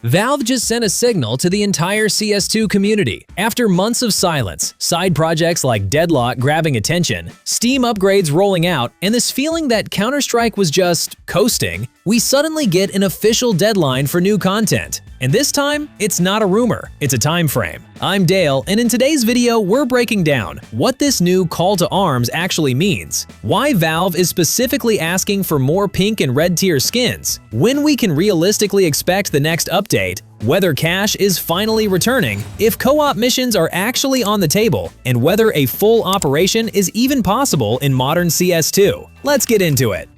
Valve just sent a signal to the entire CS2 community. After months of silence, side projects like Deadlock grabbing attention, Steam upgrades rolling out, and this feeling that Counter-Strike was just coasting, we suddenly get an official deadline for new content. And this time, it's not a rumor, it's a time frame. I'm Dale, and in today's video, we're breaking down what this new call to arms actually means, why Valve is specifically asking for more pink and red tier skins, when we can realistically expect the next update, whether cash is finally returning, if co-op missions are actually on the table, and whether a full operation is even possible in modern CS2. Let's get into it.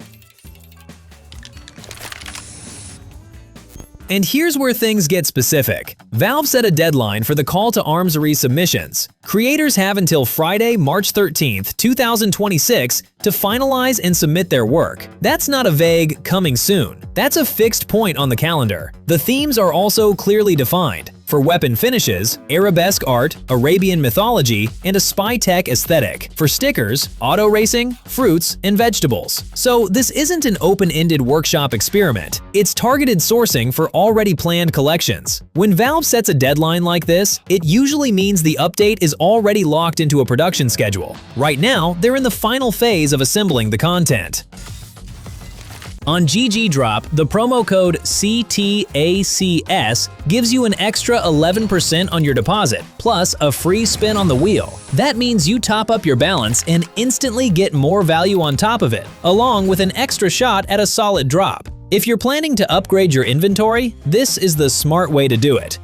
And here's where things get specific. Valve set a deadline for the call to arms resubmissions. Creators have until Friday, March 13th, 2026 to finalize and submit their work. That's not a vague "coming soon." That's a fixed point on the calendar. The themes are also clearly defined. For weapon finishes, arabesque art, Arabian mythology, and a spy tech aesthetic. For stickers, auto racing, fruits, and vegetables. So this isn't an open-ended workshop experiment. It's targeted sourcing for already planned collections. When Valve sets a deadline like this, it usually means the update is already locked into a production schedule. Right now, they're in the final phase of assembling the content. On GGDrop, the promo code CTACS gives you an extra 11% on your deposit, plus a free spin on the wheel. That means you top up your balance and instantly get more value on top of it, along with an extra shot at a solid drop. If you're planning to upgrade your inventory, this is the smart way to do it.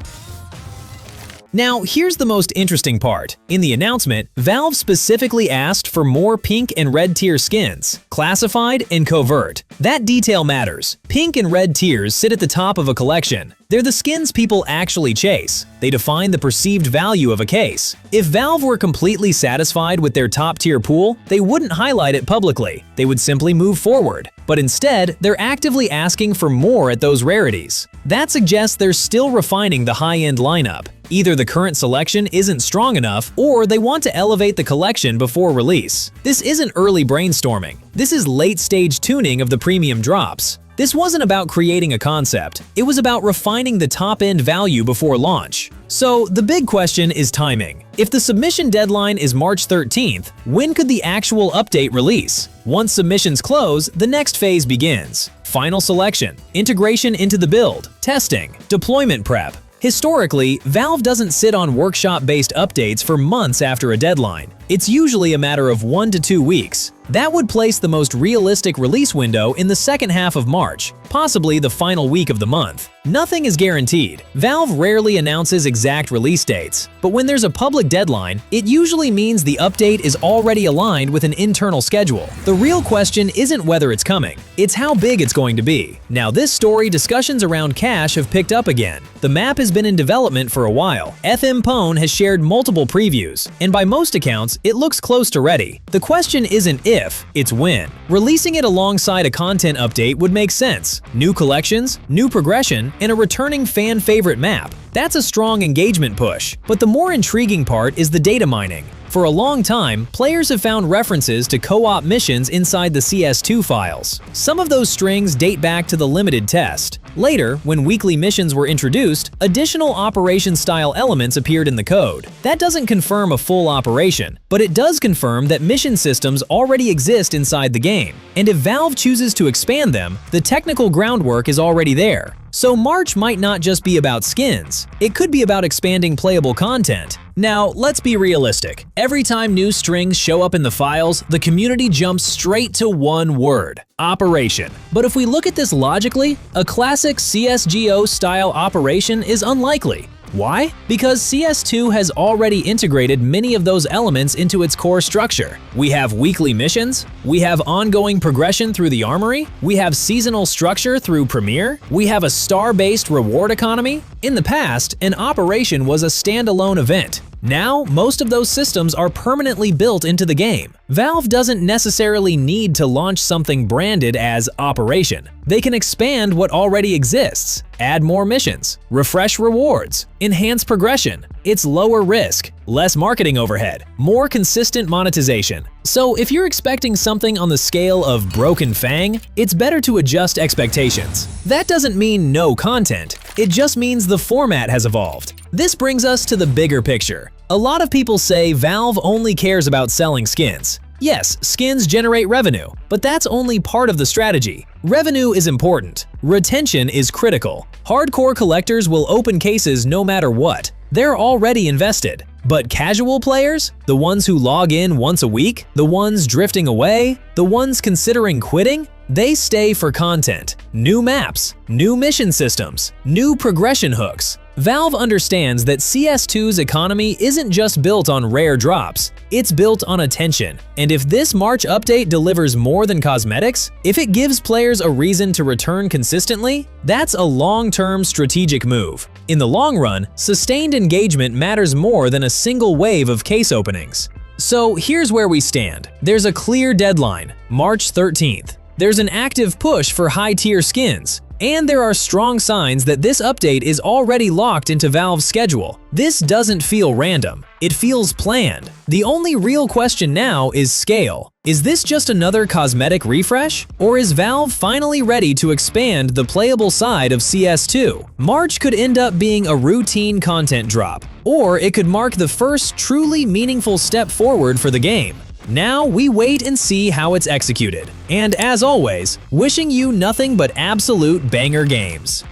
Now, here's the most interesting part. In the announcement, Valve specifically asked for more pink and red tier skins, classified and covert. That detail matters. Pink and red tiers sit at the top of a collection. They're the skins people actually chase. They define the perceived value of a case. If Valve were completely satisfied with their top-tier pool, they wouldn't highlight it publicly. They would simply move forward. But instead, they're actively asking for more at those rarities. That suggests they're still refining the high-end lineup. Either the current selection isn't strong enough, or they want to elevate the collection before release. This isn't early brainstorming. This is late-stage tuning of the premium drops. This wasn't about creating a concept, it was about refining the top-end value before launch. So the big question is timing. If the submission deadline is March 13th, when could the actual update release? Once submissions close, the next phase begins. Final selection, integration into the build, testing, deployment prep. Historically, Valve doesn't sit on workshop-based updates for months after a deadline. It's usually a matter of 1 to 2 weeks. That would place the most realistic release window in the second half of March, possibly the final week of the month. Nothing is guaranteed. Valve rarely announces exact release dates, but when there's a public deadline, it usually means the update is already aligned with an internal schedule. The real question isn't whether it's coming, it's how big it's going to be. Now this story, discussions around cash have picked up again. The map has been in development for a while. FM Pone has shared multiple previews, and by most accounts, it looks close to ready. The question isn't if, it's when. Releasing it alongside a content update would make sense. New collections, new progression, and a returning fan-favorite map. That's a strong engagement push. But the more intriguing part is the data mining. For a long time, players have found references to co-op missions inside the CS2 files. Some of those strings date back to the limited test. Later, when weekly missions were introduced, additional operation-style elements appeared in the code. That doesn't confirm a full operation, but it does confirm that mission systems already exist inside the game. And if Valve chooses to expand them, the technical groundwork is already there. So March might not just be about skins, it could be about expanding playable content. Now, let's be realistic. Every time new strings show up in the files, the community jumps straight to one word: operation. But if we look at this logically, a classic CSGO-style operation is unlikely. Why? Because CS2 has already integrated many of those elements into its core structure. We have weekly missions, we have ongoing progression through the armory, we have seasonal structure through Premiere, we have a star-based reward economy. In the past, an operation was a standalone event. Now, most of those systems are permanently built into the game. Valve doesn't necessarily need to launch something branded as Operation. They can expand what already exists, add more missions, refresh rewards, enhance progression. It's lower risk, less marketing overhead, more consistent monetization. So if you're expecting something on the scale of Broken Fang, it's better to adjust expectations. That doesn't mean no content. it just means the format has evolved. This brings us to the bigger picture. A lot of people say Valve only cares about selling skins. Yes, skins generate revenue, but that's only part of the strategy. Revenue is important. Retention is critical. Hardcore collectors will open cases no matter what. They're already invested. But casual players, the ones who log in once a week, the ones drifting away, the ones considering quitting, they stay for content, new maps, new mission systems, new progression hooks. Valve understands that CS2's economy isn't just built on rare drops, it's built on attention. And if this March update delivers more than cosmetics, if it gives players a reason to return consistently, that's a long-term strategic move. In the long run, sustained engagement matters more than a single wave of case openings. So here's where we stand. There's a clear deadline, March 13th. There's an active push for high-tier skins. And there are strong signs that this update is already locked into Valve's schedule. This doesn't feel random. It feels planned. The only real question now is scale. Is this just another cosmetic refresh? Or is Valve finally ready to expand the playable side of CS2? March could end up being a routine content drop, or it could mark the first truly meaningful step forward for the game. Now we wait and see how it's executed. And as always, wishing you nothing but absolute banger games.